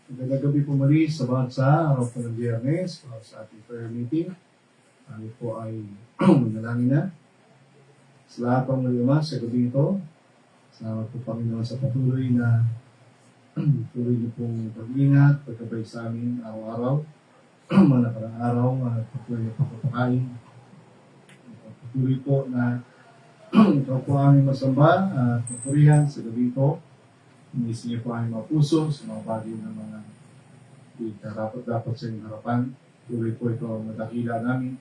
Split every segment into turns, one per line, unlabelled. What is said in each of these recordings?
Magandang gabi po muli sa bawat sa araw po ng Biyernes para sa ating prayer meeting. Tayo po ay manalangin na. Sa lahat ng mga sa gabi ito, salamat po Panginoon sa patuloy na tuloy niyo pong pag-ingat, pagkabay sa amin araw-araw, mga nakarang araw, patuloy na pagpapakain. Patuloy po na ikaw po aming masamba at papurihan sa gabi ito. Inis niyo po aming mga puso sa mga bagay ng mga di karapat-dapat sa inyong harapan. Tuloy po ito ang madakila namin.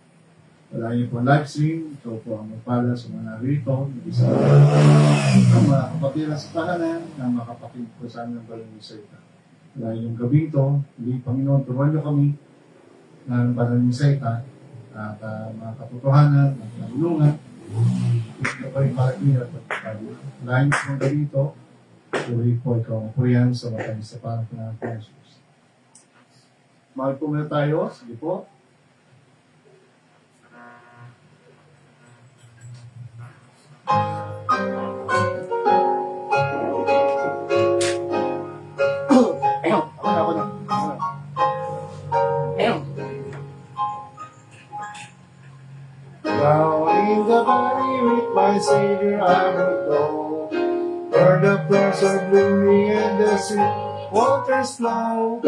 Wala niyo po ang live stream. Ikaw po ang magpala sa mga narito. Nag-isa ang mga kapatiran sa tahanan na makapakinig po sa amin ng balang salita. Wala yung gabi ito. Hindi, Panginoon, turuan niyo kami ng balang salita at mga katotohanan at nalulungan. Ito pa rin palagay at pagkakali. Wala niyo po ang gabi ito. Tuloy po ikaw ang purihan sa matang sa parang ng Jesus. Mahal po muna tayo. Sige po. Now in the valley with my Savior I will go. Where the flowers are blooming and the sweet waters flow.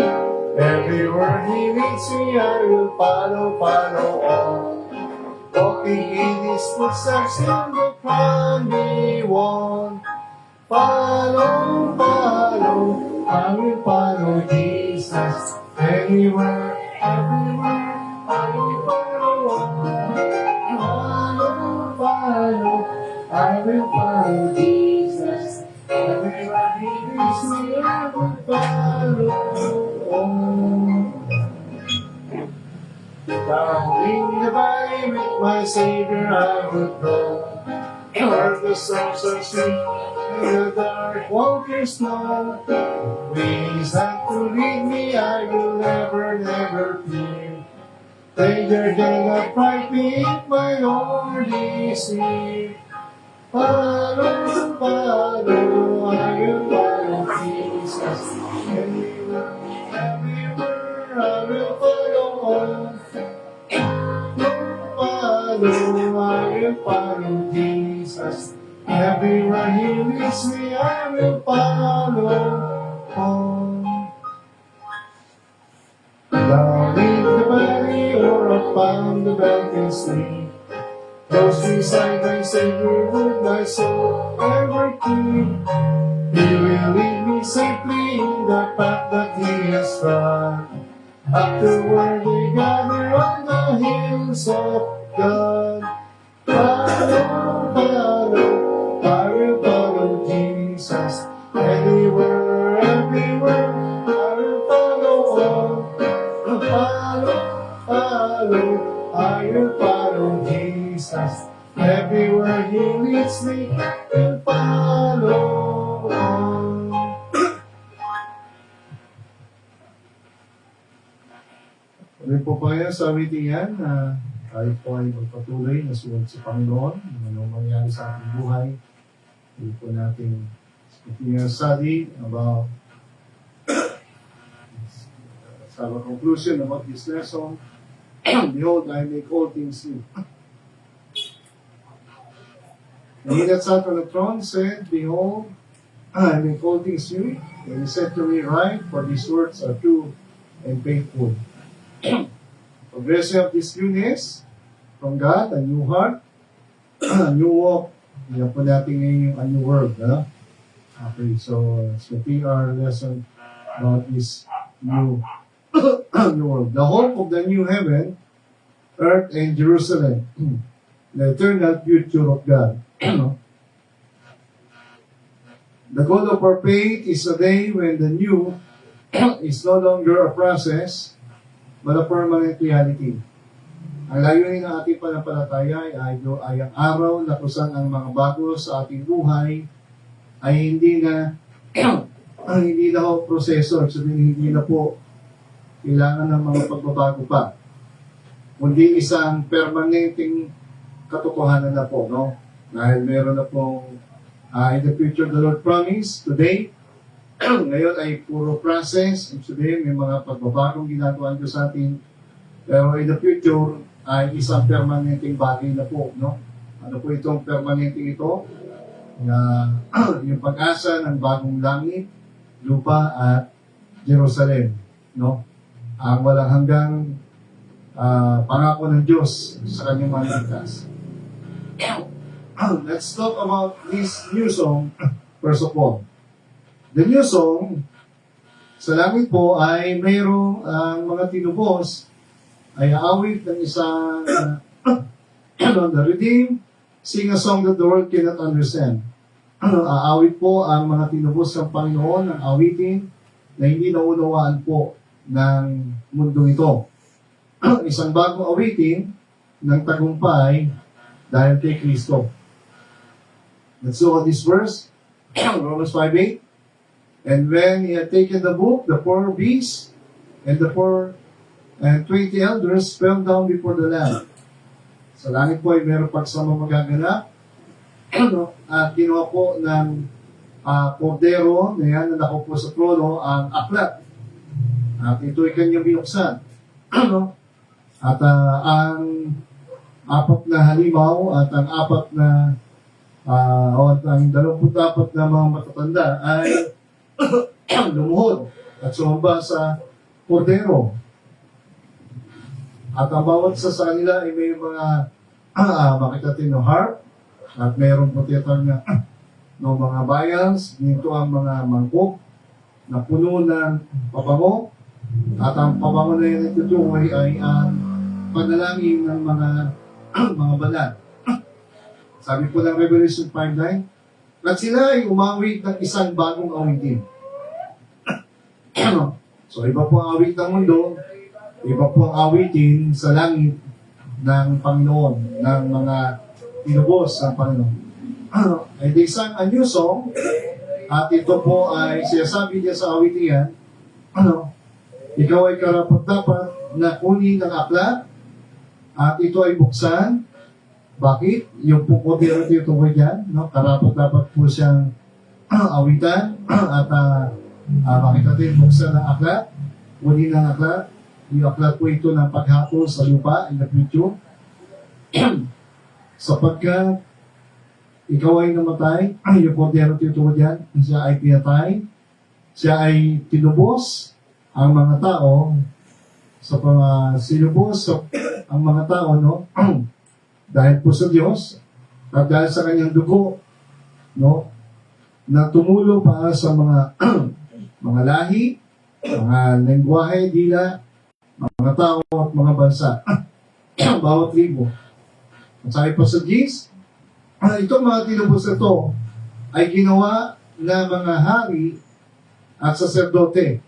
Everywhere He leads me, I will follow on. Walking in His footsteps till the crown be won. Follow, I will follow Jesus. Anywhere, everywhere, I will follow on. Follow, I will follow Jesus. Everywhere He leads me, I will follow on. Down in the valley with my Savior I will go. Where the songs are sweet and the dark waters flow. Wings have to lead me, I will never fear. Danger cannot fright me if my Lord is near. Follow, I will follow Jesus. Everywhere, I will follow on. I will follow Jesus. Everywhere He leads me, I will follow on. Down in the valley or upon the mountain sleep, close beside my Savior would my soul ever keep. He will lead me safely in the path that He has trod, up to where we gather on the hills of God. Follow, I will follow Jesus. Anywhere, everywhere, I will follow on. Follow, I will follow Jesus. Everywhere He leads me, I will follow on. Ano po pa yan sa meeting yan na tayo po ay magpatuloy na sumunod sa Panginoon. Ano mangyari sa ating buhay. Hindi po natin continue study about our conclusion about this lesson. Behold, I make all things new. And He that sat on the throne said, Behold, I make all things new. And He said to me, Write, for these words are true and faithful. Progression of this newness from God, a new heart, a new walk. Yan po natin ngayon yung a new world. Okay, so speaking our lesson about this new new world. The hope of the new heaven, earth, and Jerusalem. The eternal future of God. The goal of our faith is a day when the new is no longer a process, but a permanent reality. Ang layunin ng ating panampalataya ay ang araw na kusang ang mga bago sa ating buhay ay hindi na ho proseso, hindi na po kailangan ng mga pagbabago pa. Kundi isang permanenteng katotohanan na po, no? Dahil meron na pong in the future the Lord promised today Ngayon ay puro process, ibig sabihin may mga pagbabagong ginagawa Diyos sa atin. Pero in the future ay isang permanenteng bagay na po, no? Ano po itong permanenteng ito? Na yung pag-asa ng bagong langit, lupa at Jerusalem, no? Ang walang hanggang pangako ng Diyos sa kanyang mga ligtas. Let's talk about this new song, first of all. The new song, sa langit po ay mayroong ang mga tinubos ay aawit ng isang the redeemed, sing a song that the world cannot understand. Aawit po ang mga tinubos ng Panginoon ng awitin na hindi naunawaan po ng mundo ito. Isang bagong awitin ng tagumpay dahil kay Kristo. Let's look at this verse, Romans 5:8. And when he had taken the book, the 4 beasts and the 4 and 20 elders fell down before the Lamb. Sa langit po ay meron pagsama magaganap. At ginawa po ng kordero na yan na nakaupo sa trono ang aklat. At ito ay kanyang binuksan. At ang 4 na halimaw at ang 4 na ang 24 na mga matatanda ay lumuhod at sumamba sa kordero. At ang bawat sa kanila ay may mga makitatin ng harp at mayroong protetor na ng mga bayans. Dito ang mga mangkok na puno ng pabango. At ang pabango na yun itutukoy ay ang panalangin ng mga banal. Sabi po ng Revelation 5:9, at sila ay umawit ng isang bagong awitin. So iba po ang awit ng mundo, iba po ang awitin sa langit ng Panginoon, ng mga tinubos ng Panginoon. Ay they sang a new song, at ito po ay sinasabi niya sa awitin yan, ikaw ay karapat-dapat na kunin ng aklat, at ito ay buksan. Bakit? Yung po kordero dito ko dyan, karapat-dapat po siyang awitan, at makita din buksan ng aklat, kunin ng aklat. Yung aklat po ito ng paghatol sa lupa in the future. Sapagkat ikaw ay namatay, yung kordero dito ko dyan, siya ay pinatay, siya ay tinubos ang mga tao sa sinubos ang mga tao, no? Dahil po sa Diyos at dahil sa kanyang dugo, no? Na tumulo para sa mga mga lahi, mga lengguwahe, dila, mga tao at mga bansa. Bawat tribo. At sabi po sa Gis, itong mga tinubos na ito ay ginawa na mga hari at saserdote.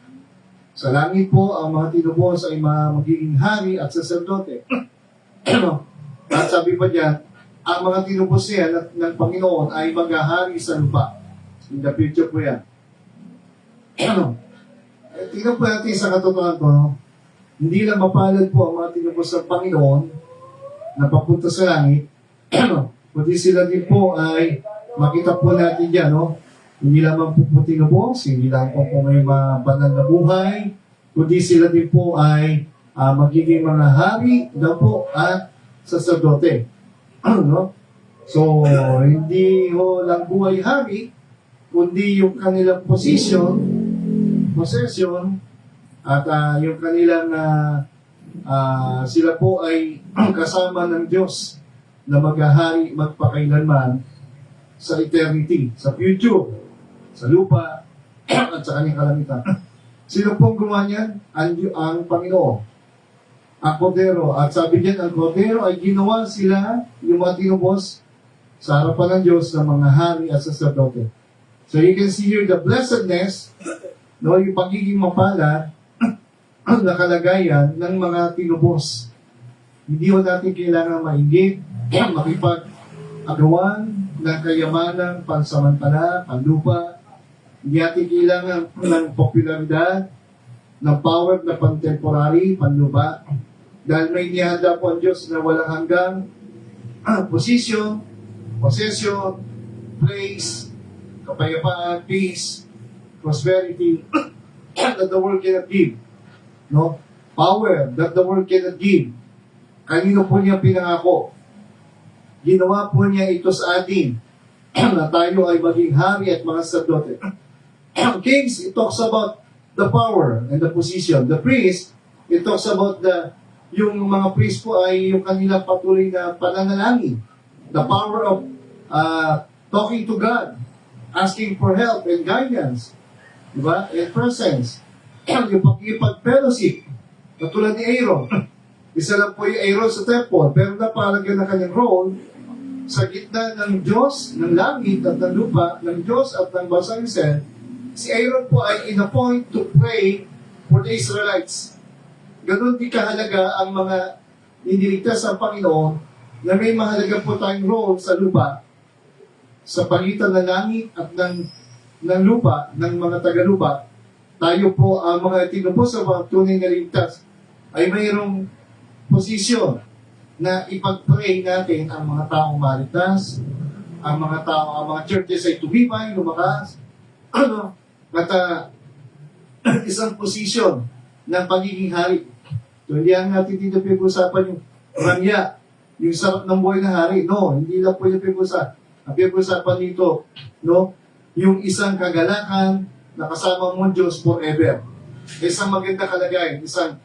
Sa langit po, ang mga tinubos ay magiging hari at saserdote. At sabi pa dyan, ang mga tinubos niya ng Panginoon ay maghahari sa lupa. In the future po yan. Tingnan po natin sa katotohanan ko, hindi lang mapalad po ang mga tinubos ng Panginoon na papunta sa langit, kundi sila din po ay makita po natin dyan, no? Hindi lamang po tinubos, hindi lang po may mabanal na buhay, kundi sila din po ay magiging mga hari daw po at saserdote. No? So, hindi ho lang buhay hari, kundi yung kanilang possession, at yung kanilang sila po ay kasama ng Diyos na maghahari magpakailanman sa eternity, sa future, sa lupa, at sa kanyang kalamitan. Sino pong gumawa niyan? Ang Panginoon. Ang kordero. At sabi niyan, ang kordero ay ginawa sila, yung mga tinubos, sa harapan ng Diyos ng mga hari at sacerdote. So you can see here the blessedness, no, yung pagiging mapalad, ang nakalagayan ng mga tinubos. Hindi ho natin kailangan maingit, makipag-agawan ng kayamanang pansamantala, panlupa. Hindi natin kailangan ng popularidad, ng power na pan-temporary, panlupa. Dahil may inihanda po ang Diyos na walang hanggang possession, praise, kapayapaan, peace, prosperity that the world cannot give. No? Power that the world cannot give. Kanino po niya pinangako? Ginawa po niya ito sa atin na tayo ay maging hari at mga sacerdote. Kings, it talks about the power and the position. The priest, it talks about yung mga priest po ay yung kanilang patuloy na pananalangin. The power of talking to God, asking for help and guidance, diba? And presence. Yung pag-fellowship, katulad ni Aaron. Isa lang po yung Aaron sa temple, pero napalagyan na kanyang role sa gitna ng Diyos, ng langit at ng lupa, ng Diyos at ng bansang Israel. Si Aaron po ay in-appoint to pray for the Israelites. Ganon di kahalaga ang mga iniligtas ng Panginoon na may mahalaga po tayong role sa lupa, sa pagitan ng langit at ng lupa, ng mga taga-lupa. Tayo po ang mga tinubos sa mga tunay na ligtas ay mayroong posisyon na ipag-pray natin ang mga taong maligtas, ang mga churches ay tumibay, lumakas, at isang posisyon ng pagiging hari. So, hindi ang natin dito pinag-usapan yung rangya, yung sarap ng buhay na hari. No, hindi lang po yung pinag-usapan. Ang pinag-usapan dito, no, yung isang kagalakan na kasama mo Diyos forever. Isang maganda kalagayan, isang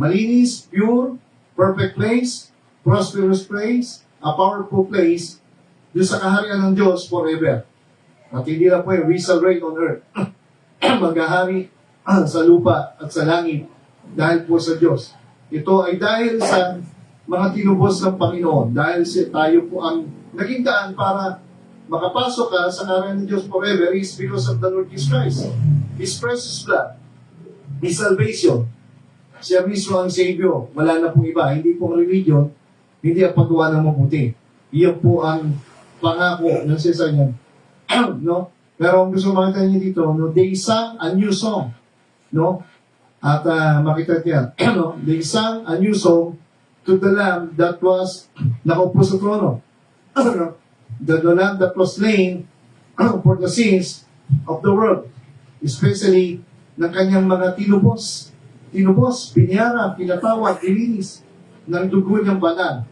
malinis, pure, perfect place, prosperous place, a powerful place, doon sa kaharian ng Diyos forever. At hindi lang po yung we shall reign on earth. Maghahari sa lupa at sa langit dahil po sa Diyos. Ito ay dahil sa mga tinubos ng Panginoon. Dahil tayo po ang naging daan para makapasok ka sa kaharian ng Diyos forever is because of the Lord Jesus Christ. His precious blood, His salvation. Siya mismo ang Savior. Wala na pong iba. Hindi po ang religion, hindi ang paggawa ng mabuti. Iyan po ang pangako ng sisa niyan. No? Pero ang gusto makita niyo dito, no, they sang a new song. No? At makita niya, no, they sang a new song to the Lamb that was nakaupo sa trono. The Lamb that was slain for the sins of the world. Especially ng kanyang mga tinubos, pinyara, pinatawad, ilinis ng dugo niyang banal.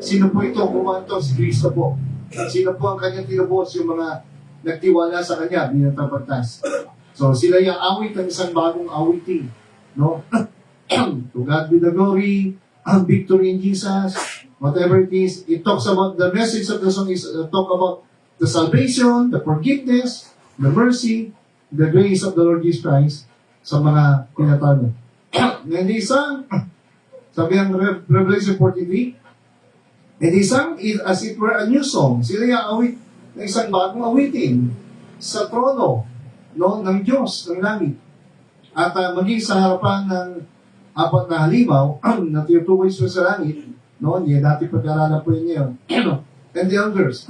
Sino po ito? Kumanto si Kristo po. Sino po ang kanyang tinubos? Yung mga nagtiwala sa kanya, binatapagtas. So sila yung awit ng isang bagong awitin. No? To God be the glory, victory in Jesus, whatever it is. It talks about, the message of the song is talk about the salvation, the forgiveness, the mercy, the grace of the Lord Jesus Christ sa mga pinatawag niya. And they sang, sabi ang Revelation 43, and they sang it as it were a new song. Sila yung awit ng isang bagong awitin sa trono, no, ng Diyos, ng langit. At maging sa harapan ng apat na halimaw na tinutukoy sa langit, no, hindi natin pag-aralan po yun ngayon. And the elders.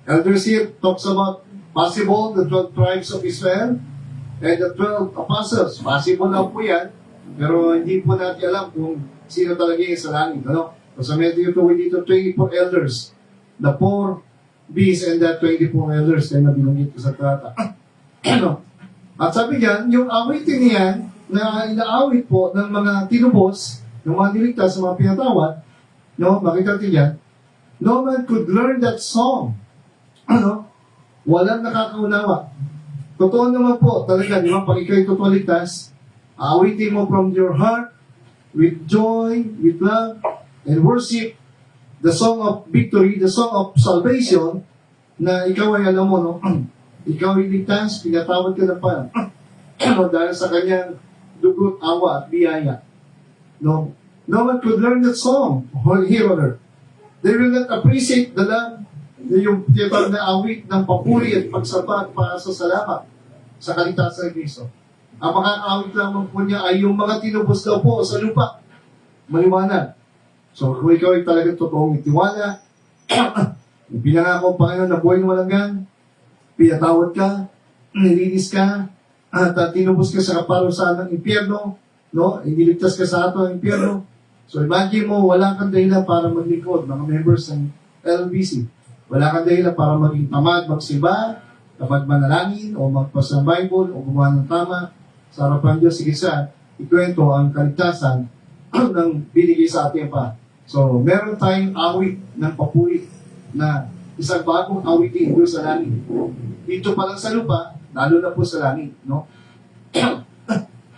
Elders here talks about possible the 12 tribes of Israel and the 12 apostles. Possible na po yan, pero hindi po natin alam kung sino talaga yung sa langit. Ano? So sa medyo ito, we dito 24 elders. The 4 beasts and the 24 elders na binanggit ko sa trata. Ano? At sabi niyan, yung awitin niyan na inaawit po ng mga tinubos, ng mga niligtas, ng mga pinatawad, no? Makita natin yan, no man could learn that song. Ano? Walang nakakaunawa. Totoo naman po, talaga, di ba, pag ikaw'y tutuligtas, aawitin mo from your heart, with joy, with love, and worship, the song of victory, the song of salvation, na ikaw ay alam mo, no? Ikaw ay ligtas, pinatawad ka na pa. Dahil sa kanyang dugot, awa, at biyaya. No? No one could learn that song here on earth. They will not appreciate the love, yung tiyatawag na awit ng papuri at pagsamba at pasasalamat sa kaligtasan ng Kristo. Ang makakaawit lamang po niya ay yung mga tinubos daw po sa lupa. Maliwanag. So, kung ikaw ay talagang totoong itiwala, pinangako ang Panginoon na buhay ng walang gan, pinatawad ka, nilinis ka, at tinubos ka sa kaparusahan ng impyerno, no? Iniligtas ka sa ato ng impyerno. So, imagine mo, wala kang dahilan para maglingkod, mga members ng LBC. Wala kang dahilan para maging tamad, magsimba, kapag manalangin o magpasa ng Bible o gumawa ng tama sa harapan ng Diyos, sige sa ikwento ang kaligtasan ng binigay sa atin pa. So, meron tayong awit ng papuri na isang bagong awitin doon sa langit. Dito pa lang sa lupa, lalo na po sa langit, no?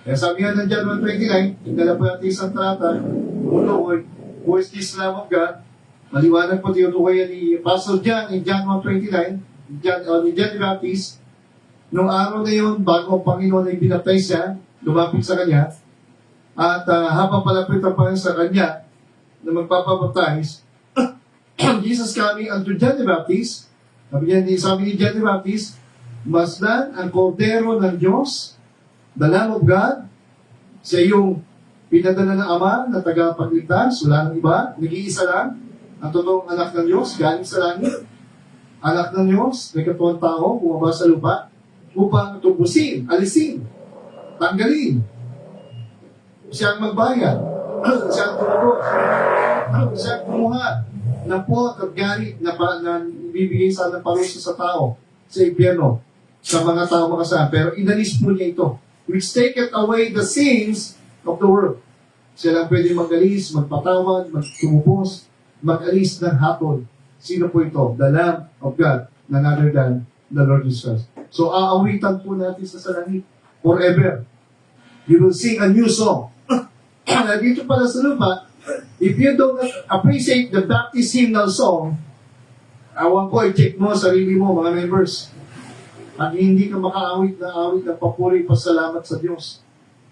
Kaya sabi nga ng John 1:29, tingnan po natin isang talata, Lord, who is this Lamb of God? Maliwanag po tinutukoy ni Apostle John in John 1:29, ni John the Baptist, nung araw na yun, bago ang Panginoon ay binaptize siya, lumapit sa kanya, at habang palapit ang Panginoon sa kanya, na magpapabaptize, Jesus coming unto John the Baptist, sabi ni John the Baptist, masdan ang kordero ng Diyos, the Lamb of God, siya yung pinadala ng Ama na tagapagligtas, wala nang iba, nag-iisa lang, ang totoong anak ng Diyos, galing sa langit, anak ng Diyos, may katuwang tao, bumaba sa lupa, upang tubusin, alisin, tanggalin. Siya ang magbayad, siya ang tumutog, siya ang kumuha ng pot at galit na ibibigay sa parusa sa tao, sa impyerno, sa mga tao makasama. Pero inalis po niya ito, which taketh away the sins of the world. Siya lang pwede mag-alis, magpatawad, magtumupos, mag-alis ng hatol. Sino po ito? The Lamb of God, none other than the Lord Jesus. So, aawitan po natin sa langit forever. You will sing a new song. Dito pala sa lupa, if you don't appreciate the Baptist hymnal song, awan ko, i-check mo sarili mo, mga members. At hindi ka makaawit ng papuri, pasalamat sa Diyos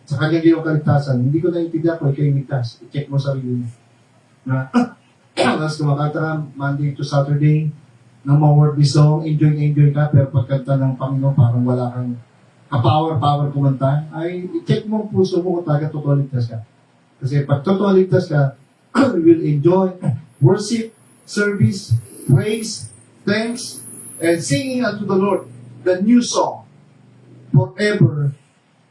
sa kanyang ginawang kaligtasan. Hindi ko naintindihan kung ikay ligtas. I-check mo sarili mo. Na, tapos kumakanta ka Monday to Saturday ng mga worldly song, enjoy ka, pero pagkanta ng Panginoon, parang wala kang power kumanta, ay i-check mo ang puso mo kung talaga totoo ligtas ka. Kasi pag totoo ligtas ka, you will enjoy worship, service, praise, thanks, and singing unto the Lord the new song forever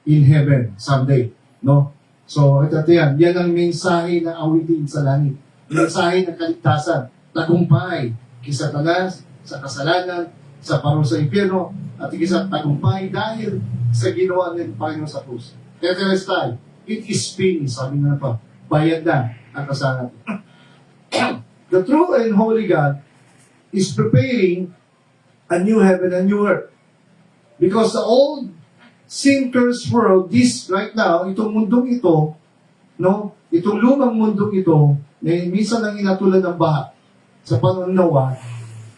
in heaven someday. No? So, ito yan. Yan ang mensahe na awitin sa langit. Mensahe ng kaligtasan, tagumpay, kay Satanas, sa kasalanan, sa parusa sa impyerno, at sa tagumpay dahil sa ginawa ng Panginoon sa krus. Tetelestai, it is finished. Sabi nga pa, bayad na ang kasalanan. The true and holy God is preparing a new heaven and new earth. Because the old sin-cursed world, this right now, itong mundong ito, no, itong lumang mundong ito, na minsan ang inatulan ng baha sa panahon ng Noah,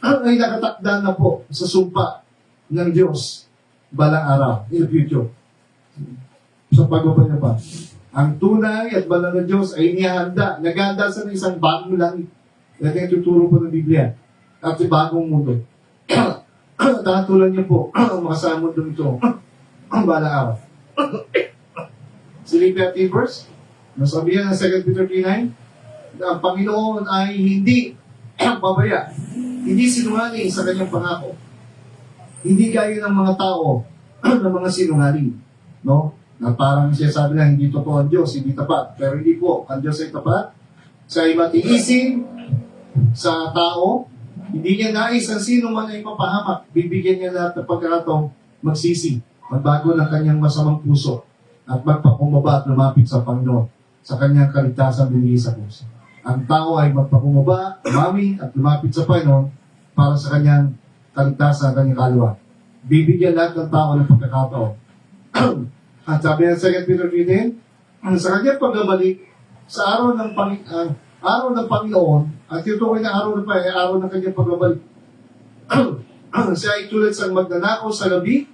ay nakatakda na po sa sumpa ng Diyos balang araw, in the future. Sa pagbaba niya pa. Ang tunay at balang ng Diyos ay inihanda, naghanda sa isang bagong langit. Yan yung tuturo po ng Biblia. At bagong mundo. Tatulan niyo po ang makasamod doon ito ang balang araw. Silip 13 verse, nasabihan ng 2 Peter 3:9, ang Panginoon ay hindi babaya, hindi sinungaling sa kanyang pangako. Hindi gaya ng mga tao ng mga sinungaling, no? Na parang siya sabi na hindi totoo ang Diyos, hindi tapat. Pero hindi po, ang Diyos ay tapat. Siya ay matiisin sa tao. Hindi niya nais ang sino man ay mapahamak. Bibigyan niya lahat ng pagkakataong magsisi, magbago ng kanyang masamang puso at magpakumaba at lumapit sa Panginoon sa kanyang kaligtasan binigay sa puso. Ang tao ay magpakumaba, umami at lumapit sa Panginoon para sa kanyang kaligtasan, kanyang kaluluwa. Bibigyan lahat ng tao ng pagkakataon. At sabi ng 2 Peter 3:10, sa kanyang pagbabalik sa araw ng Panginoon, at tutukoy na araw ng kanyang pagbabalik. Siya ay tulad sa magnanakaw sa gabi,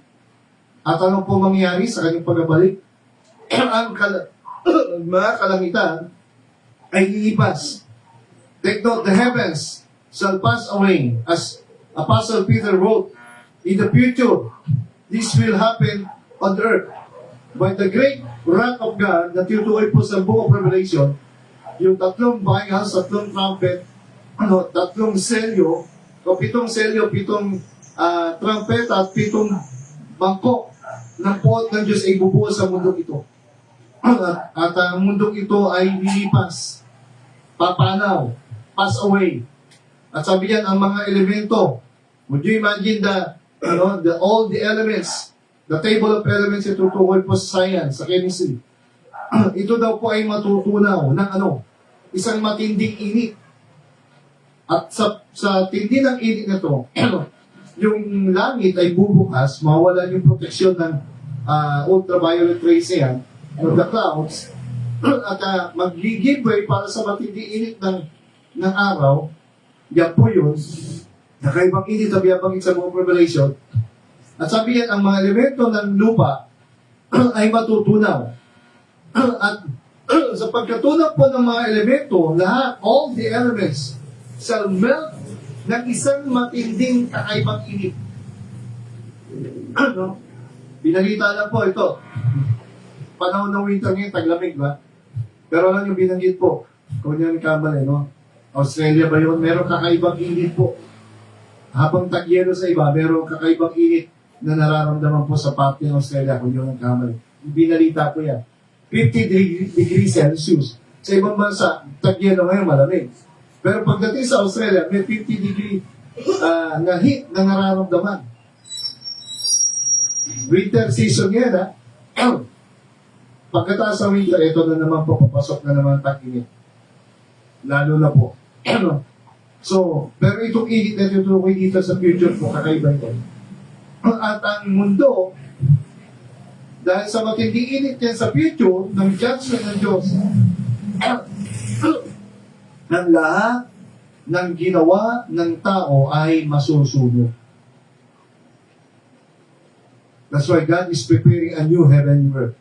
at ano po mangyayari sa kanyang pagbabalik? Ang mga kalangitan ay iipas. Take note, the heavens shall pass away, as Apostle Peter wrote, in the future, this will happen on the earth. By the great wrath of God, na tinutukoy po sa book of Revelation, yung tatlong bangahas, tatlong trumpet, tatlong selyo, o pitong selyo, pitong trumpet, at pitong bangkok ng pot ng Diyos ay bubuhos sa mundong ito. At ang mundong ito ay lilipas, papanaw, pass away. At sabi yan, ang mga elemento, would you imagine all the elements, the table of elements ito tukoy po sa science, sa chemistry. Ito daw po ay matutunaw ng isang matinding init. At sa tindi ng init na to, yung langit ay bubukas, mawalan yung proteksyon ng ultraviolet rays yan, of the clouds, at mag-give way para sa matinding init ng araw. Yan po yun. Nakaibang init na biyabangit sa buong Revelation. At sabi yan, ang mga elemento ng lupa ay matutunaw. At sa pagkatunaw po ng mga elemento, lahat, all the elements, shall melt ng isang matinding kakaibang init. Binalita lang po ito. Panahon ng winter ngayon, taglamig ba? Pero lang yung binanggit po, kung yan kamali, Australia ba yun? Meron kakaibang init po. Habang tagyero sa iba, meron kakaibang init na nararamdaman po sa parte ng Australia kung yun ang kamali. Binalita po yan. 50 degrees Celsius. Sa ibang bansa, tagyero ngayon malamig. Pero pagdating sa Australia, may 50 degree na heat na nararamdaman. Winter season yan, ha? Pagkataas ng winter, ito na naman po, papasok na naman tag-init. Lalo na po. So, pero itong init na tutukoy dito sa future po, kakaiba ito. At ang mundo, dahil sa matinding init yan sa future, ng judgment ng Diyos, ng lahat ng ginawa ng tao ay masusunog. That's why God is preparing a new heaven and earth.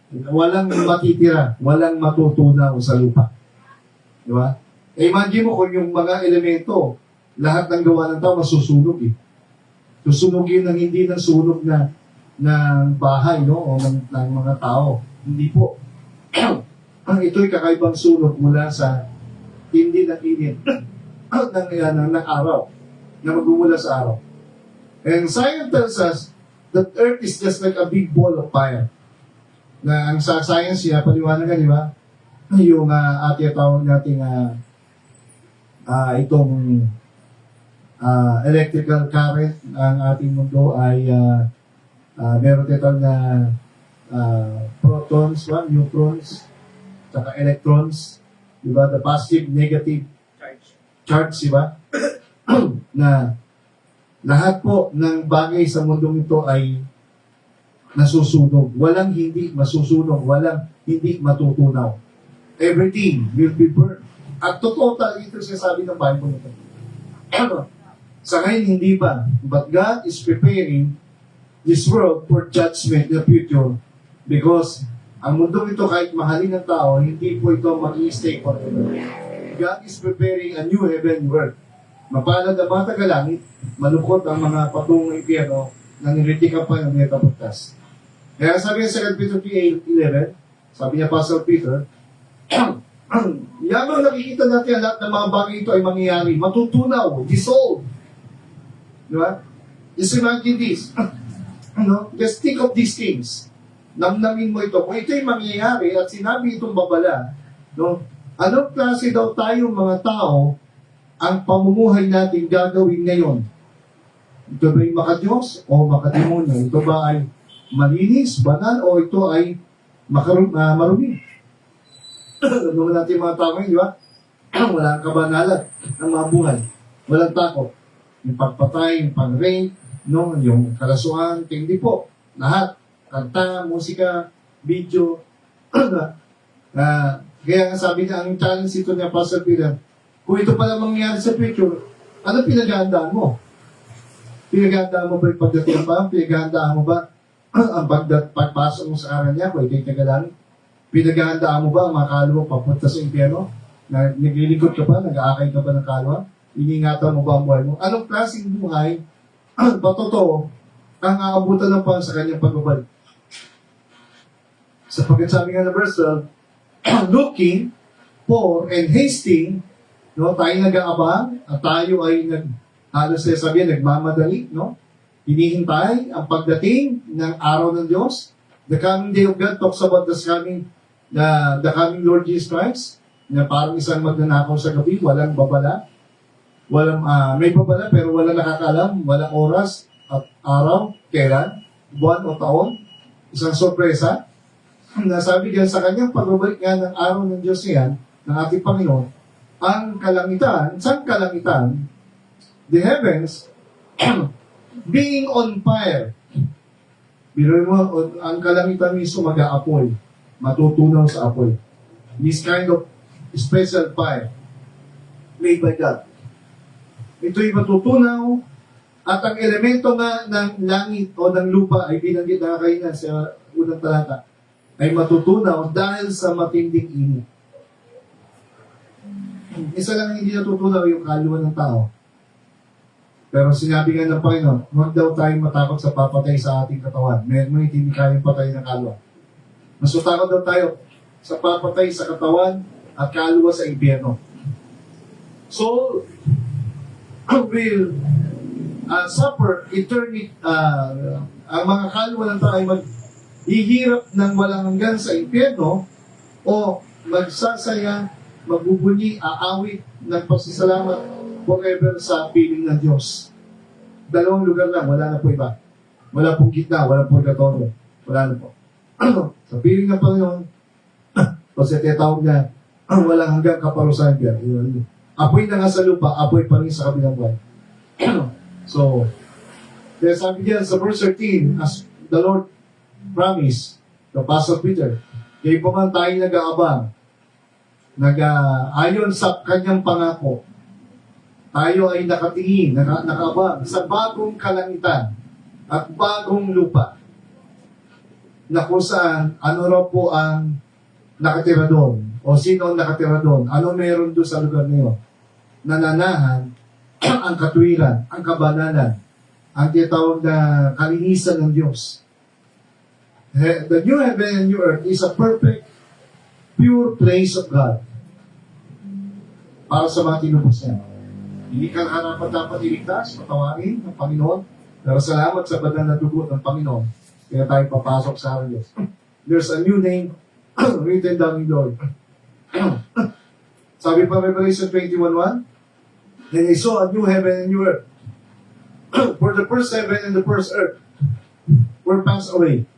Walang matitira, walang matutunaw sa lupa. Di ba? Imagine mo kung yung mga elemento, lahat ng gawa ng tao masusunog eh. Susunogin ng hindi ng sunog ng bahay, o ng mga tao. Hindi po. Ang ito'y kakaibang sunog mula sa hindi ng init ng araw, na magmumula sa araw. And science tells us that earth is just like a big ball of fire. Na ang sa science, paliwanagan, di ba? Yung tawag natin itong electrical current, ang ating mundo ay meron titong na protons, neutrons, saka electrons, di ba? The positive, negative charge, di ba? Na lahat po ng bagay sa mundong ito ay nasusunog. Walang hindi masusunog, walang hindi matutunaw. Everything will be burned. At totoo talaga ito sinasabi ng Bible nito. Sa ngayon, hindi pa. But God is preparing this world for judgment in the future because ang mundong ito, kahit mahalin ng tao, hindi po ito mag-i-stay forever. God is preparing a new heaven and earth. Mapalad ang mga tagalangit, malungkot ang mga patungong impyerno na niritikan pa ng mga kapagtas. Kaya sabi sa 2 Peter 3:11, sabi niya Apostle Peter, yamang nakikita natin lahat ng mga bagay ito ay mangyayari, matutunaw, dissolve. Di ba? Just imagine this. Just think of these things. Namnamin mo ito. Kung ito'y mangyayari at sinabi itong babala, anong klase daw tayong mga tao ang pamumuhay natin gagawin ngayon? Ito ba ay makadiyos o makademonyo? Ito ba ay malinis, banal, o ito ay marumi? Ano natin mga tao ngayon, di ba? Walang kabanalan ng mga buhay. Walang takot. Yung pagpatay, yung pag-rape, yung kalasuan, hindi po. Lahat. Kanta, musika, video. Kaya nga sabi niya, ang challenge ito ni Apostle Peter, kung ito pala mangyayari sa future, ano pinag-aandaan mo? Pinag-aandaan mo ba yung pagdating pa? Pinag-aandaan mo ba ang pagpasok mo sa aral niya? Kung ito'y tagalangit? Pinag-aandaan mo ba ang mga kalwa papunta sa impyerno? Na naglilingkod ka pa? Nag-aakay ka pa ng kalwa? Iningatan mo ba ang buhay mo? Anong klaseng buhay ba totoo ang aabutan ng Panginoon sa kanyang pagbabalik? Sapagkat sabi nga na verse 12, looking for and hasting, tayo nag-aabang at tayo ay halos sabihin, nagmamadali, hinihintay ang pagdating ng araw ng Diyos. The coming day of God talks about the coming Lord Jesus Christ, na parang isang magnanakaw sa gabi, walang babala. May babala pero walang nakakaalam, walang oras, at araw, kailan, buwan o taon, isang sorpresa, na sabi diyan sa kanyang pagbabalik nga ng araw ng Diyos niyan, ng ating Panginoon, ang kalangitan, isang kalangitan, the heavens, being on fire. Biruin mo, ang kalangitan mismo mag-aapoy, matutunaw sa apoy. This kind of special fire made by God. Ito'y matutunaw at ang elemento nga ng langit o ng lupa ay binanggit na kayo na sa unang talata ay matutunaw dahil sa matinding init. Isa lang hindi natutunaw yung kaluwa ng tao. Pero sinabi nga ng Panginoon, huwag daw tayong matakot sa papatay sa ating katawan. Meron hindi kayang patay ng kaluluwa. Mas matakot daw tayo sa papatay sa katawan at kaluluwa sa impyerno. So, will suffer eternity, ang mga kaluluwa ng tao ay maghihirap ng walang hanggan sa impyerno o magsasaya, magbubunyi, aawit ng pasisalamat forever sa piling ng Diyos. Dalawang lugar lang, wala na po iba. Wala pong gitna, wala pong purgatorio. Wala na po. Sa piling ng Panginoon, o sa tinatawag na, walang hanggang kaparusahan niya. Apoy na nga sa lupa, apoy pa rin sa kabilang buhay. So, kaya sabi diyan sa verse 13, as the Lord promised, the Apostle Peter, kaya pa man tayo nag-aabang, ayon sa kanyang pangako, tayo ay nakatingin, nakaabang sa bagong kalangitan at bagong lupa na kung saan, ano raw po ang nakatira doon o sino ang nakatira doon, ano meron doon sa lugar niyo, nananahan ang katwiran, ang kabanalan, ang tinatawag na kalinisan ng Diyos. The new heaven and new earth is a perfect, pure place of God para sa mga tinubos niya. Hindi ka harapan dapat iligtas, patawarin ng Panginoon. Pero salamat sa banal na dugo ng Panginoon. Kaya tayo papasok sa harap Diyos. There's a new name written down in glory. Sabi pa Revelation 21:1, and I saw a new heaven and new earth. For the first heaven and the first earth were passed away.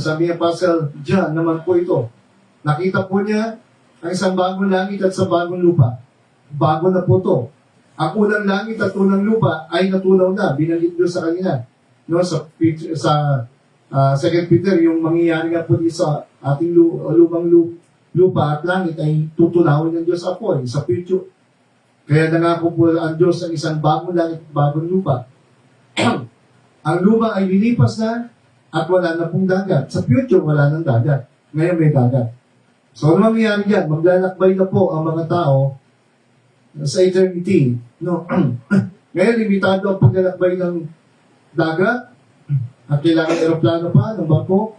Sabi niya, Apostle John naman po ito. Nakita po niya ang isang bagong langit at isang bagong lupa. Bago na po ito. Ang unang langit at unang lupa ay natunaw na. Binanggit doon sa kanina. No, sa 2 Peter, yung mangyayari nga po sa ating lumang lupa at langit ay tutunawin ng Diyos sa apoy, sa future. Kaya nangako po ang Diyos ng isang bagong langit at bagong lupa. Ang lupa ay lilipas na at wala na pong dagat. Sa future, wala nang dagat. Ngayon may dagat. So, ano mangyayari dyan? Maglalakbay na po ang mga tao sa eternity. No? Ngayon, limitado ang paglalakbay ng dagat at kailangan aeroplano pa ng barko.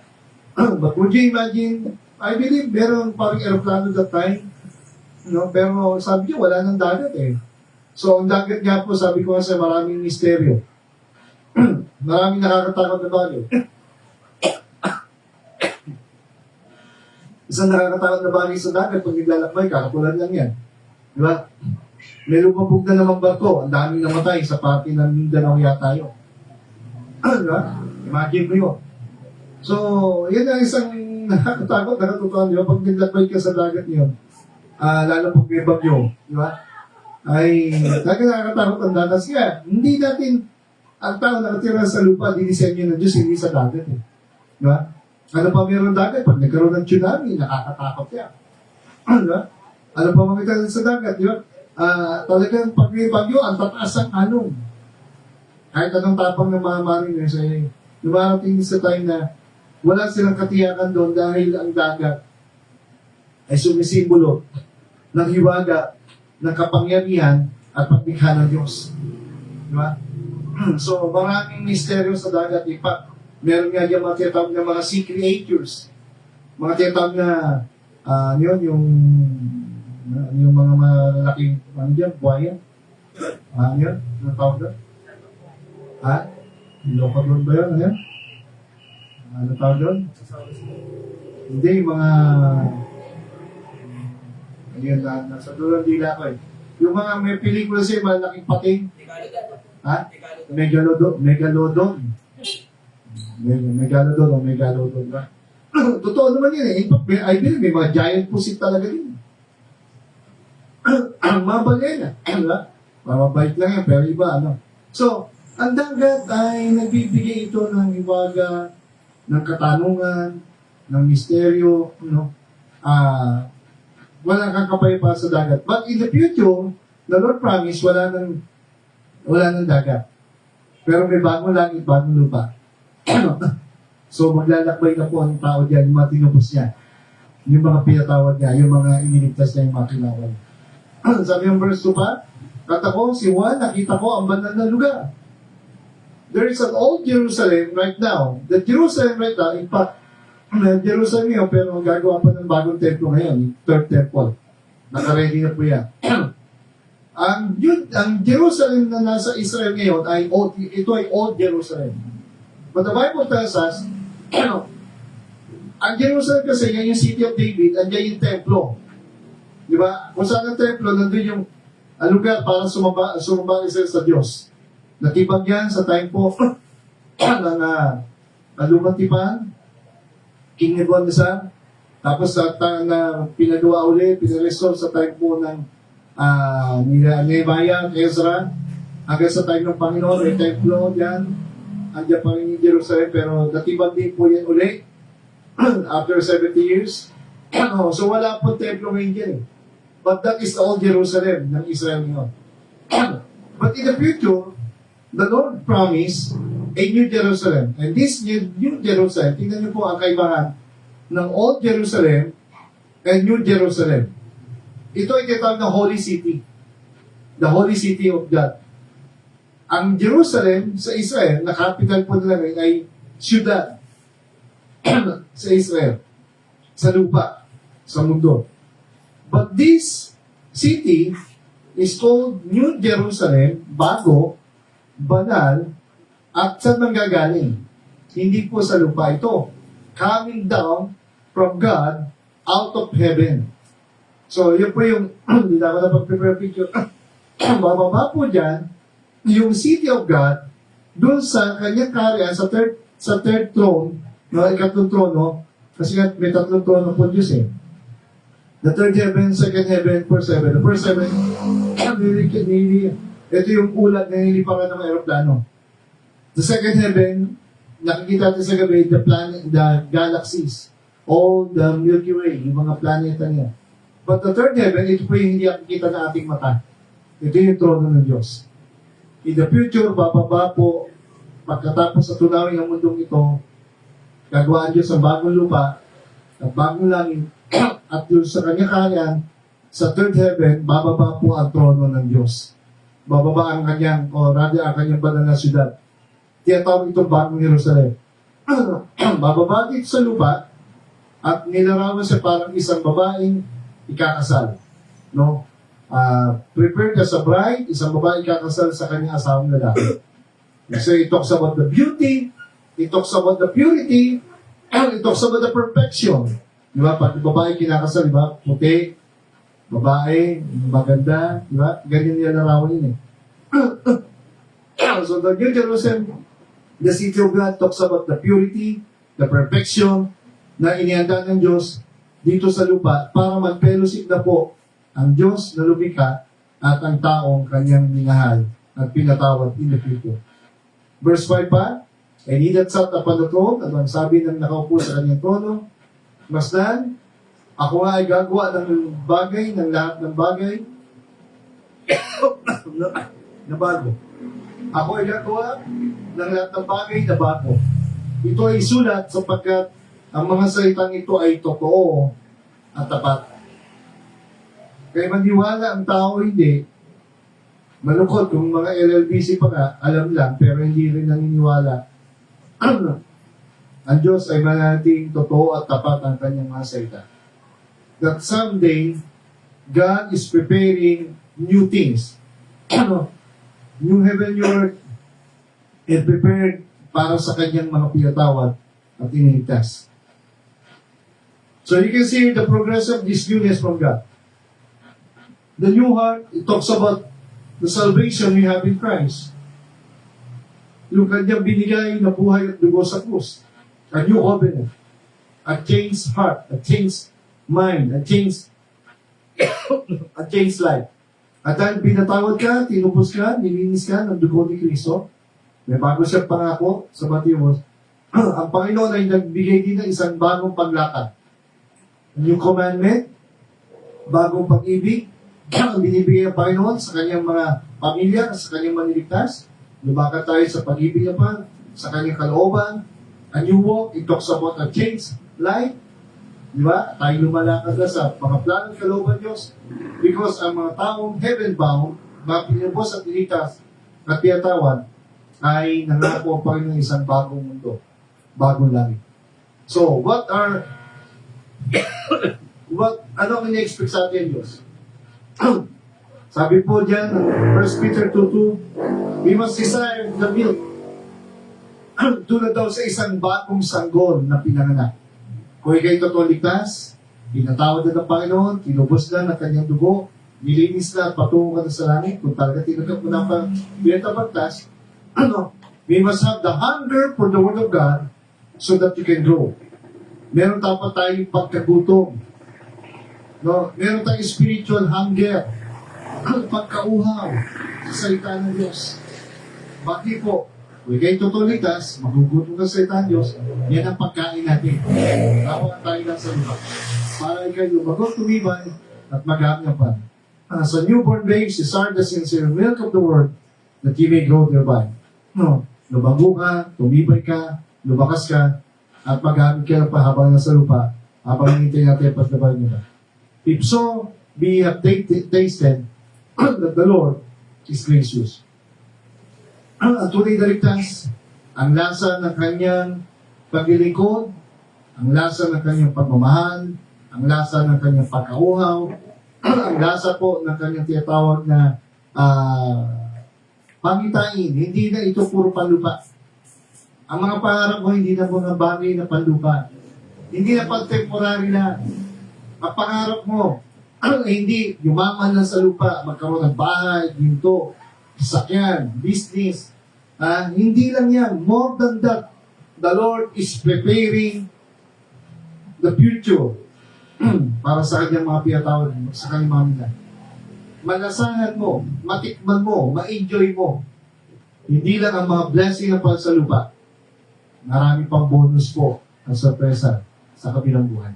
But would you imagine, I believe meron parang aeroplano that time. No? Pero sabi niyo, wala nang dagat eh. So, ang dagat nga po, sabi ko kasi maraming misteryo. Maraming nakakatakot na bagay. Isang nakakatakot na bagay sa dagat pag naglalakbay, kakatulad lang yan. Di ba? May lumabog na namang barko, ang daming namatay sa party ng Mindanao yata yun. Di ba? Imagine mo yun. So, yan ang isang nakakatakot, nakatutuan, di ba? Pag naglakbay ka sa dagat yun, lalo pag may bagyo, di ba? Ay, nakakatakot ang dagat. Kaya, hindi natin, ang tao nakatira sa lupa, dinisenyo ng Diyos, hindi sa dagat eh. Di ba? Ano pa meron dagat? Pag nagkaroon ng tsunami, nakakatakot yan. Di ba? Ano pa makita sa dagat, di ba? Talagang pag may bagyo, ang tataas ang anong. Kahit anong tapang ng mga mariners ay lumarating sa time na wala silang katiyakan doon dahil ang dagat ay sumisimbolo ng hiwaga, ng kapangyarihan at paglikha ng Diyos. Di ba? So, maraming misteryo sa dagat. Ipa, meron nga yung mga tinatawag na mga sea creatures. Mga tinatawag na, yung mga malalaking, ano dyan, buhaya? Yun? Ano tawag doon? Ilocodon ba yun? Ano yan? Ano tawag doon? Hindi, mga, nasa dulang dila ko eh. Yung mga may pelikula siya, malaking pating. Ha? Megalodon. Megalodon o megalodon ba? Totoo naman yun eh. I believe may mga giant pusit talaga yun. Ang mga balena. Mababait lang yan, pero iba, ano. So, ang dagat ay nagbibigay ito ng iwaga, ng katanungan, ng misteryo, walang kakapayapa sa dagat. But in the future, the Lord promised, wala nang dagat. Pero may bagong langit, bagong lupa. So, maglalakbay na po ang tao dyan, yung mga tinubos niya, yung mga pinatawad niya, yung mga iniligtas niya, yung mga kinawal. Sabi yung verse 2 pa, kata ko, si Juan, nakita ko ang banal na lugar. There is an old Jerusalem right now. The Jerusalem right now, in fact, Jerusalem yun, pero gagawa pa ng bagong templo ngayon, yung third temple. Nakaready na po yan. Ang Jerusalem na nasa Israel ngayon ito ay Old Jerusalem. But the Bible tells us, ang Jerusalem kasi yan yung city of David, andyan yung templo. Di ba? Kung saan ang templo, nandun yung lugar para sumamba Israel sa Diyos. Natibag yan sa time po ng lumang tipan, King Nebuchadnezzar. Tapos na pinagawa ulit, pinarestore sa time po ng Nehemiah, Ezra, hanggang sa time ng Panginoon, may templo dyan, andyan pa rin yung Jerusalem, pero natibag din po yan ulit after 70 years. So wala po templo ngayon dyan eh. But that is the old Jerusalem ng Israel ngayon. But in the future, the Lord promised a new Jerusalem. And this new Jerusalem, tingnan niyo po ang kaibahan ng Old Jerusalem and New Jerusalem. Ito ay tinatawag na Holy City. The Holy City of God. Ang Jerusalem sa Israel, na capital po nila ngayon ay siyudad sa Israel, sa lupa, sa mundo. But this city is called New Jerusalem, bago, banal, at saan manggagaling? Hindi po sa lupa ito. Coming down from God out of heaven. So, yun po yung, hindi na ako napag-prepare picture. Bababa po dyan, yung city of God, dun sa kanyang karya, sa third throne, ikatlong trono, kasi may tatlong trono po Diyos eh. The third heaven, second heaven, first heaven. The first heaven, ito yung ulat na niliparan ng aeroplano. The second heaven, nakikita natin sa gabi, the galaxies, all the Milky Way, yung mga planeta niya. But the third heaven, ito po yung hindi nakikita ng ating mata. Ito yung trono ng Diyos. In the future, bababa po, pagkatapos sa tunawin ng mundong ito, gagawaan Diyos ang bagong lupa, ang bagong langit, at yung sa kanya kayan, sa third heaven, bababa po ang trono ng Diyos. Bababa ang kanyang, o rather ang kanyang banal na syudad. Tinatawag itong bagong Jerusalem. Bababa dito sa lupa, at nilarawan siya parang isang babaeng ikakasal. No? Prepare ka sa bride, isang babae ikakasal sa kanyang asawang lalaki. So it talks about the beauty, it talks about the purity, and it talks about the perfection. Di ba? Pag babae kinakasal, di ba? Puti, babae, maganda, di ba? Ganyan niya narawan yun eh. So the New Jerusalem, the city of God, talks about the purity, the perfection, na inihanda ng Diyos dito sa lupa para mag-fellowship na po ang Diyos na lumikha at ang taong kanyang minahal at pinatawad in the future. Verse 5 pa, and he that sat upon the throne, at ang sabi ng nakaupo sa kanyang trono, Masdan, ako nga ay gagawa ng bagay, ng lahat ng bagay na bago. Ako ay gagawa ng lahat ng bagay na bago. Ito ay sulat sapagkat ang mga salitang ito ay totoo at tapat. Kaya maniwala ang tao hindi, malungkot kung mga LLBC pa nga, alam lang, pero hindi rin naniniwala. Ang Diyos ay mananating totoo at tapat ang kanyang mga salita. That someday, God is preparing new things. New heaven, new earth, and prepared para sa kanyang mga pinatawad at iniligtas. So you can see the progress of this newness from God. The new heart, it talks about the salvation we have in Christ. yung kanyang binigay na buhay at dugo sa krus. A new covenant. A changed heart. A changed mind. A changed life. At dahil pinatawad ka, tinubos ka, nilinis ka ng dugo ni Kristo, may bago siyang pangako sa Matthew. Ang Panginoon ay nagbigay din ng isang bagong paglakad. A new commandment, bagong pag-ibig, ang binibigay ng Panginoon sa kanyang mga pamilya, sa kanyang maniligtas. Lumakad tayo sa pag-ibig niya pa, sa kanyang kalooban. A new walk, it talks about a changed life. Di ba? Tayo lumalakad na sa mga plano ng kalooban Diyos. Because ang mga taong heaven-bound, mga pinubos at ilitas at pinatawad, ay nangako pa rin ng isang bagong mundo, bagong langit. So, ano ang ini-expect sa atin, Diyos? Sabi po dyan, 1 Peter 2:2, we must desire the milk. Tulad daw sa isang bagong sanggol na pinanganak. Kung ikaw'y totoo ligtas, pinatawad na ng Panginoon, tinubos na ng kanyang dugo, nilinis na at patungo ka na sa langit, kung talaga tinagap mo na pa pinatapagtas, we must have the hunger for the Word of God so that you can grow. Meron dapat tayong pagkagutom. Meron tayong spiritual hunger, pagkauhaw sa salita ng Diyos. Bakit po? Kung ikaw'y totoo ligtas, magugutom ka sa salita ng Diyos, yan ang pagkain natin. Tawa tayo lang sa lupa. Para ikaw'y lumagot, tumibay, at mag-aamyapan. Sa newborn babes, desire the sincere milk of the Word that ye may grow thereby. Lumago ka, tumibay ka, lumakas ka, at mag-aamit ka pa habang nasa lupa, habang hintay natin paglaban nila. If so, we have tasted that the Lord is gracious. Ang tunay na ligtas, ang lasa ng kanyang paglilingkod, ang lasa ng kanyang pagmamahal, ang lasa ng kanyang pagkauhaw, ang lasa po ng kanyang tinatawag na pangitain. Hindi na ito puro panlupa. Ang mga pangarap mo, hindi na mga bagay na panlupa. Hindi na pang-temporary na. Ang pangarap mo, hindi yumaman lang sa lupa, magkaroon ng bahay, ginto, sakyan, business. Hindi lang yan. More than that, the Lord is preparing the future para sa kanyang mga pinatawad, sa kanyang mga minat. Malasahan mo, matikman mo, ma-enjoy mo. Hindi lang ang mga blessing na sa lupa. Marami pang bonus po ang sorpresa sa kabilang buhay.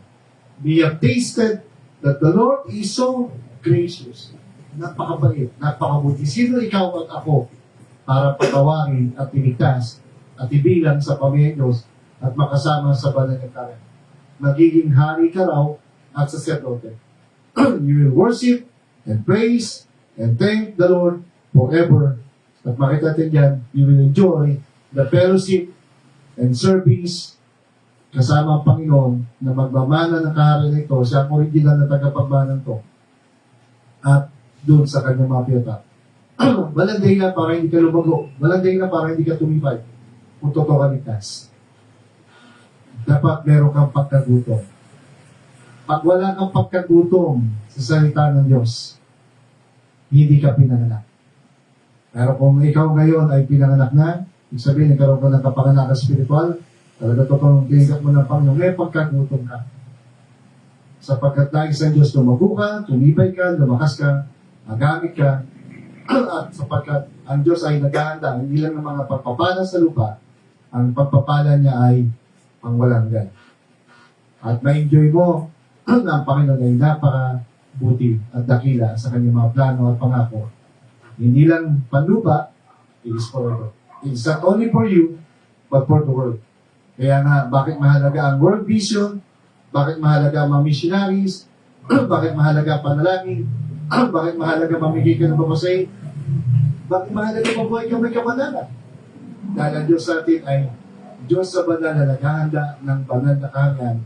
We have tasted that the Lord is so gracious. Napakabait, napakabuti. Sino ikaw at ako para patawarin at iligtas at ibilang sa pamilya Diyos at makasama sa banal na karan? Magiging hari ka raw at sacerdote. You will worship and praise and thank the Lord forever. At makita natin dyan, you will enjoy the fellowship and service kasama ang Panginoon na magmamana ng kaharian nito, siya ang original na tagapagmana nito. At doon sa kanyang mga piyata. Walang dahilan para hindi ka lumago. Walang dahilan para hindi ka tumibay. Kung totoo ka ligtas. Dapat meron kang pagkagutom. Pag wala kang pagkagutom sa salita ng Diyos, hindi ka pinanganak. Pero kung ikaw ngayon ay pinanganak na, ibig sabihin, nagkaroon ka ng kapanganakan spiritual, talaga totoong tinigap mo ng Panginoon, may pagkagutom ka. Sapagkat lagi sa Diyos, lumago ka, tumibay ka, lumakas ka, magamit ka, at sapagkat ang Diyos ay naghahanda, hindi lang ng mga pagpapala sa lupa, ang pagpapala niya ay pangwalang at ma-enjoy mo na ang Panginoon ay napakabuti at dakila sa kanyang mga plano at pangako. Hindi lang panlupa, it is forever. It's not only for you, but for the world. Kaya nga, bakit mahalaga ang world vision? Bakit mahalaga ang mga missionaries? Bakit mahalaga ang panalangin? Bakit mahalaga mamigay ka ng babasay? Bakit mahalaga mabuhay ka may kamanalan? Dahil ang Diyos sa atin ay Diyos sa banal na naghahanda ng banal na kaharian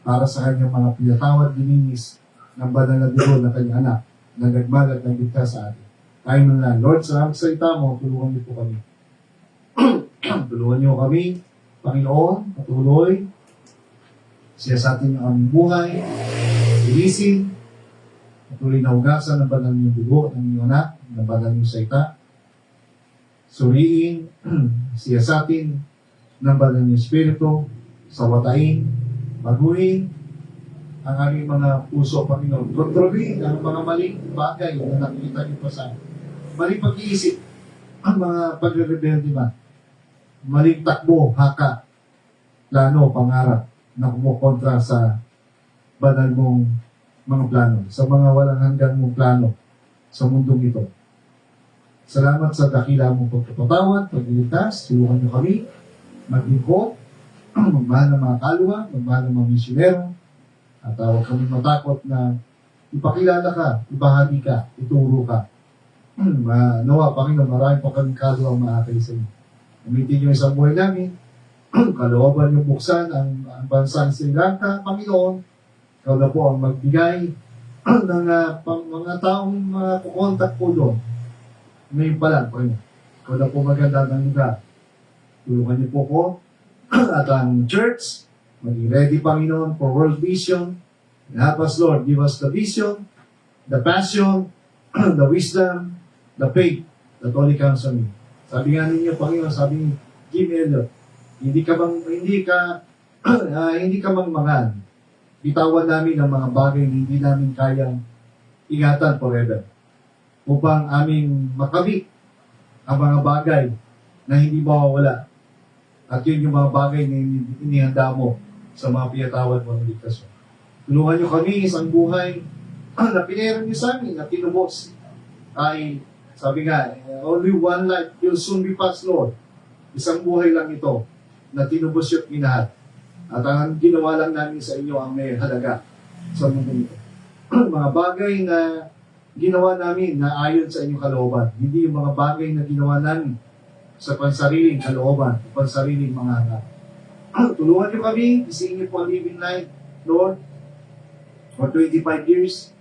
para sa kanyang mga pinatawad dininis ng banal na dugo ng kanyang anak na nagmalat ng ligtas sa atin. Tayo na, Lord, salamat sa salita mo, tulungan niyo po kami. Tulungan niyo kami, Panginoon, patuloy. Siya sa atin yung aming buhay, ilisin, patuloy na hugasan ng banal niyong dugo ng inyong anak, ng banal niyong salita. suriin, siyasatin ng banal ng Espiritu, sawatain, baguhin ang aming mga puso, Panginoon. Kontrolin ang mga maling bagay na nakikita niyo pa sa amin. Maling pag-iisip, ang mga pagre-rebelde man. Maling takbo, haka, plano, pangarap na kumukontra sa banal mong mga plano, sa mga walang hanggan mong plano sa mundong ito. Salamat sa dakila mong pagkapatawad, pagliligtas, tulungan niyo kami, maglingkod, magmahal ng mga kalwa, magmahal ng mga misyonero, at huwag kami matakot na ipakilala ka, ibahagi ka, ituro ka. Nawa, Panginoon, marami pa kaming kalwa ang maakay sa inyo. Gamitin niyo isang buhay namin, kalooban niyo buksan ang bansa ng Sri Lanka, Panginoon. Ikaw na po ang magbigay ng mga taong kukontak po doon. Ngayon pa lang, Panginoon. Ikaw na po maganda ng lugar. Tulungan niyo po ko at ang church, maging ready, Panginoon, for world vision. And help us, Lord. Give us the vision, the passion, the wisdom, the faith that only comes from you. Sabi nga ninyo, Panginoon, sabi ni Jim Elliot, hindi ka mangmangan. Bitawan namin ang mga bagay na hindi namin kayang ingatan forever. Upang aming makamit ang mga bagay na hindi mawawala. At yun yung mga bagay na inihanda mo sa mga pinatawad mo ng ligtas mo. Tulungan niyo kami isang buhay na pinera niyo sa amin, na tinubos. Ay, sabi nga, only one life will soon be past, Lord. Isang buhay lang ito na tinubos yung minahat. At ang ginawa lang namin sa inyo ang may halaga sa mundo nito. Mga bagay na ginawa namin na ayon sa inyong kalooban. Hindi yung mga bagay na ginawa namin sa pansariling kalooban, pansariling mga hanap. Tulungan niyo kami, isingin po ang living life, Lord. For 25 years,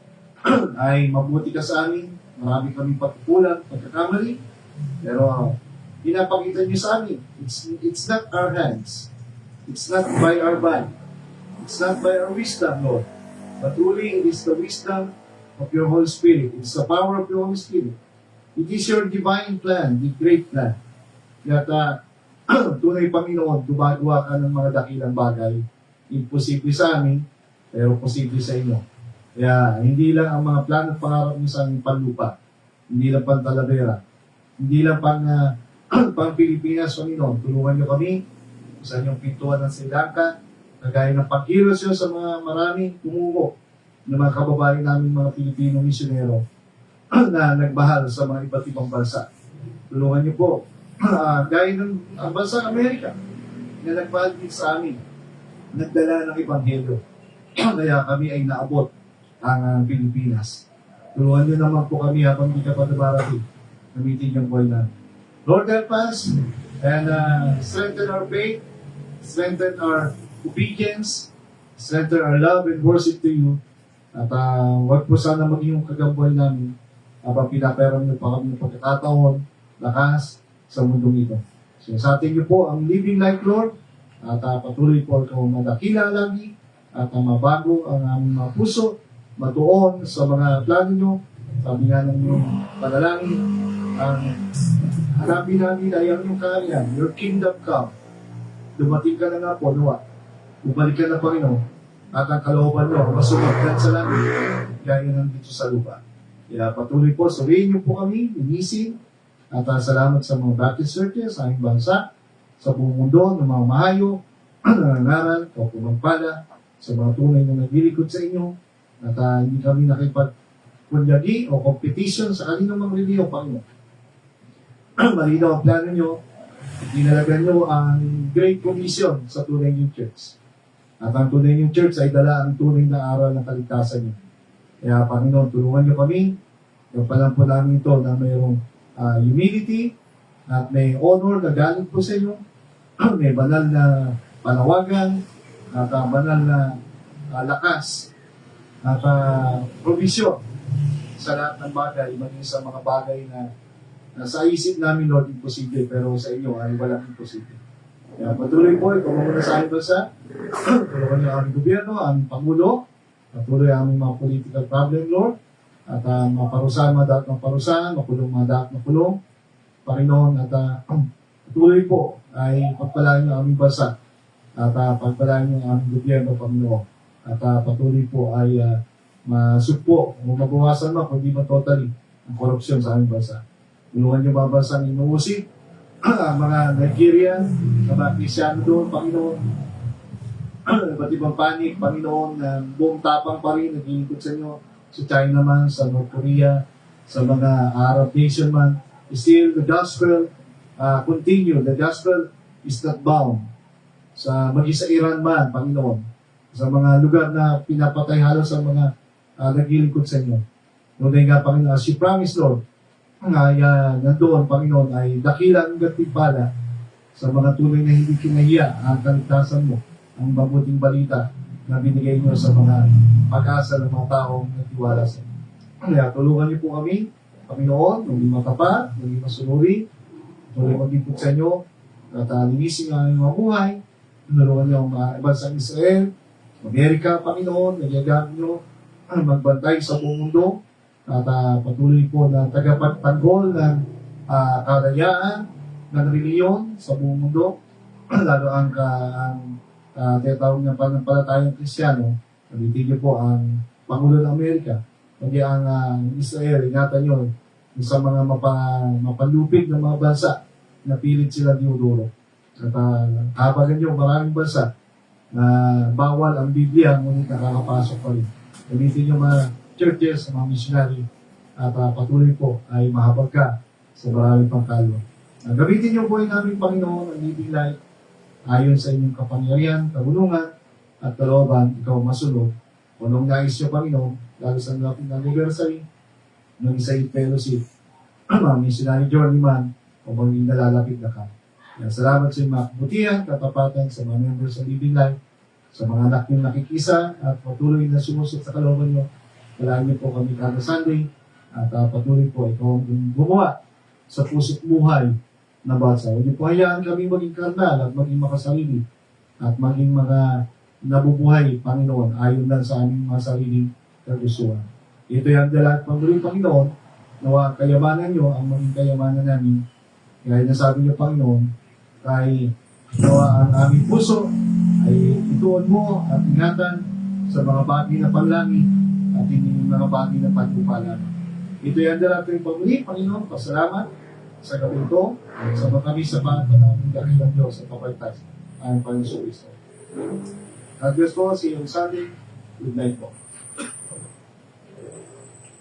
ay mabuti ka sa amin. Marami kami pagkukulang, pagkakamali. Pero pinapakita niyo sa amin, it's not our hands. It's not by our body. It's not by our wisdom, Lord. But truly, it is the wisdom of your Holy Spirit. It's the power of your Holy Spirit. It is your divine plan, the great plan. Kaya tunay, Panginoon, gumagawa ka ng mga dakilang bagay. Imposible sa amin, pero posible sa inyo. Kaya hindi lang ang mga plano at pangarap niyo sa aming panlupa. Hindi lang pang Talavera. Hindi lang pang Pilipinas, Panginoon. Tulungan niyo kami sa inyong pintuan ng Sri Lanka, kagaya ng pagkilos yun sa mga maraming tumugo ng mga kababayan namin mga Pilipino misyonero na nagbahal sa mga iba't ibang bansa. Tulungan niyo po, gaya ng bansang Amerika na nagbahal din sa amin, nagdala ng Ebanghelyo. Kaya kami ay naabot ang Pilipinas. Tulungan niyo naman po kami habang hindi ka pa nabarating. Gamitin yung buhay namin. Lord, help us and strengthen our faith, strengthen our obedience, strengthen our love and worship to you. At wag po sana maging yung kagambuhay namin habang pinaperan niyo pa kami ng pagkakataon, lakas sa mundong ito. So sa atin niyo po ang living life, Lord, at patuloy po ikaw madakila lagi at mabago ang aming mga puso, matuon sa mga plano niyo. Sabi nga ng iyong panalangin, ang hanapin namin ay ang iyong kaharian, your kingdom come. Dumating ka na nga po, Noah. Bumalik ka na, Panginoon. At ang kalooban niyo, masumagdan sa langit, gaya ng dito sa lupa. Kaya patuloy po, suriin niyo po kami, linisin, at salamat sa mga Baptist churches sa aming bansa, sa buong mundo, ng mga mahayo, nangangaral, kapumagpala, sa mga tunay na naglilikod sa inyo, at hindi kami nakipagkunyagi o competition sa kaninong mga reliyo, Panginoon. Malinaw ang plano nyo, dinalagan nyo ang Great Commission sa tunay niyong church. At ang tunay niyong church ay dala ang tunay na aral ng kaligtasan niyo. Kaya, Panginoon, tulungan niyo kami. Yung palang po namin ito na mayroong humility at may honor na galing po sa inyo. May banal na panawagan at banal na lakas at provision sa lahat ng bagay, maging sa mga bagay na sa isip namin, Lord, imposible, pero sa inyo ay walang imposible. Kaya patuloy po, ikaw muna sa aming bansa, tulungan niyo aming gobyerno, aming Pangulo, patuloy aming mga political problem, Lord, at maparusahan mga dapat maparusahan, makulong mga dapat makulong, Panginoon, at patuloy po ay pagpalain niyo ang aming bansa at pagpalain niyo ang aming gobyerno, Panginoon. At patuloy po ay masugpo o mabawasan man, kundi man totally ang korupsyon sa aming bansa. Tulungan niyo mga bansang inuusig, ang mga Nigerian, ang mga Krisyano doon, Panginoon. Iba't ibang panik, Panginoon, na buong tapang pa rin, nag-iikot sa inyo, sa China man, sa North Korea, sa mga Arab nation man. Still, the gospel continue. The gospel is not bound. Sa Iran man, Panginoon, sa mga lugar na pinapatay halos ang mga naglilingkod sa inyo. Ngunit nga, Panginoon, as you promised, Lord, ay nandoon, Panginoon, ay dakilang gatimpala sa mga tunay na hindi kinahiya ang kaligtasan mo, ang mabuting balita na binigay niyo sa mga pag-asa ng mga taong nagtiwala sa inyo. Kaya tulungan niyo po kami, Panginoon, maging matapat, maging masunuri, tuloy mag-input sa inyo, at linisin ang aming mga buhay. Tulungan niyo ang mga bansang Israel, Amerika, Panginoon, nagyagamit niyo magbantay sa buong mundo, at patuloy po na tagapagtanggol ng kalayaan, ng reliyon sa buong mundo, lalo ang tinatawag ng pananampalatayang Kristiyano. Nabitin niyo po ang Pangulo ng Amerika, kundi ang Israel, ingatan niyo sa mga mapalupig ng mga bansa na pilit sila dinuduro. At habagan niyo maraming bansa na bawal ang Biblia, ngunit nakakapasok pa rin. Nabitin niyo mga churches, mga missionary, at patuloy po ay mahabag ka sa maraming pangkalo. Gamitin niyo po yung aming Panginoon ang living life ayon sa inyong kapangyarihan, kabulungan, at kalooban, ikaw masunod. Unong nais niyo, Panginoon, lalo sa lapit ng anniversary, ng isang fellowship, mga missionary journeyman, o maging nalalapit na ka. Kaya salamat sa iyong mga kabutihan, katapatan sa mga members ng living life, sa mga anak niyong nakikisa, at patuloy na sumusot sa kalooban niyo. Kailangan niyo po kami kada Sunday, at patuloy po ikaw ang gumawa sa puso't buhay na bansa. Huwag niyo po hayaan kami maging karnal at maging makasarili at maging mga nabubuhay, Panginoon, ayon lang sa aming mga sariling kagustuhan. Ito yung dalat pangguloy, Panginoon, nawa ang kayamanan niyo ang maging kayamanan namin. Kaya nasabi niyo, Panginoon, kay nawa ang aming puso ay ituon mo at ingatan sa mga bagay na panlangit at hindi mga bagay na pagpupala. Ito yung dalat ng pangguloy, Panginoon, pasalamat sa gabi ito, sa kami sa panaming dakilang Diyos at papalitas ang Panginoon Kristo. God bless po. See you on Sunday. Good night po.